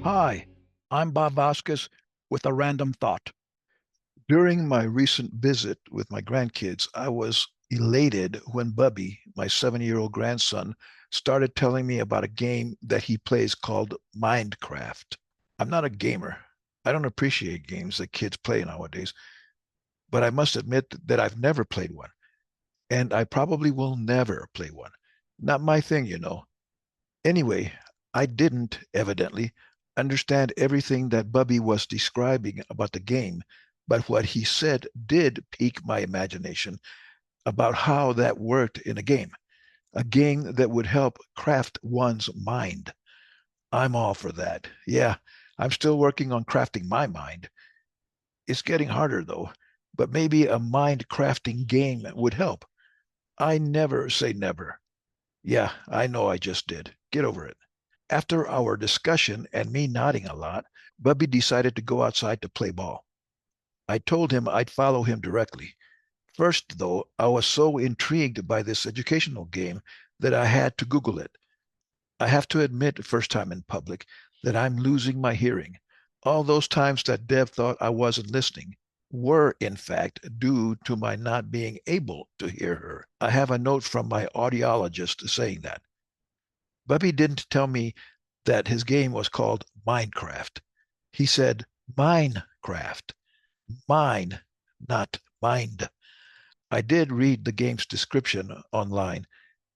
Hi, I'm Bob Vasquez with a random thought. During my recent visit with my grandkids, I was elated when Bubby, my 7-year-old grandson, started telling me about a game that he plays called Minecraft. I'm not a gamer. I don't appreciate games that kids play nowadays, but I must admit that I've never played one, and I probably will never play one. Not my thing. Anyway, I didn't, evidently, understand everything that Bubby was describing about the game, but what he said did pique my imagination about how that worked in a game that would help craft one's mind. I'm all for that. Yeah, I'm still working on crafting my mind. It's getting harder, though, but maybe a mind crafting game would help. I never say never. Yeah, I know I just did. Get over it. After our discussion and me nodding a lot, Bubby decided to go outside to play ball. I told him I'd follow him directly. First, though, I was so intrigued by this educational game that I had to Google it. I have to admit, first time in public, that I'm losing my hearing. All those times that Deb thought I wasn't listening were, in fact, due to my not being able to hear her. I have a note from my audiologist saying that. Bubby didn't tell me that his game was called Minecraft. He said Minecraft. Mine, not mind. I did read the game's description online,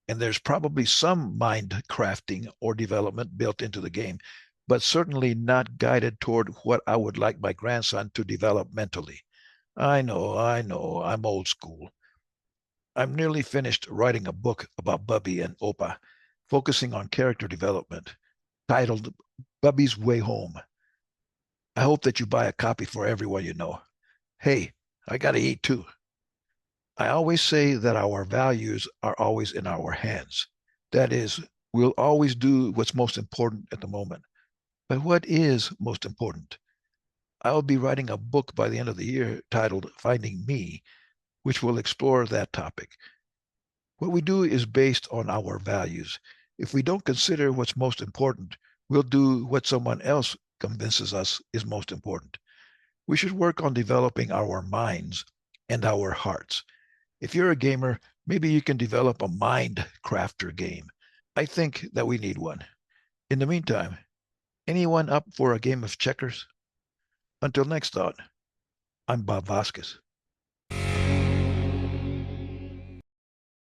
and there's probably some mind crafting or development built into the game, but certainly not guided toward what I would like my grandson to develop mentally. I know, I'm old school. I'm nearly finished writing a book about Bubby and Opa, focusing on character development, titled Bubby's Way Home. I hope that you buy a copy for everyone you know. Hey, I got to eat too. I always say that our values are always in our hands. That is, we'll always do what's most important at the moment. But what is most important? I'll be writing a book by the end of the year titled Finding Me, which will explore that topic. What we do is based on our values. If we don't consider what's most important, we'll do what someone else convinces us is most important. We should work on developing our minds and our hearts. If you're a gamer, maybe you can develop a mind crafter game. I think that we need one. In the meantime, anyone up for a game of checkers? Until next thought, I'm Bob Vasquez.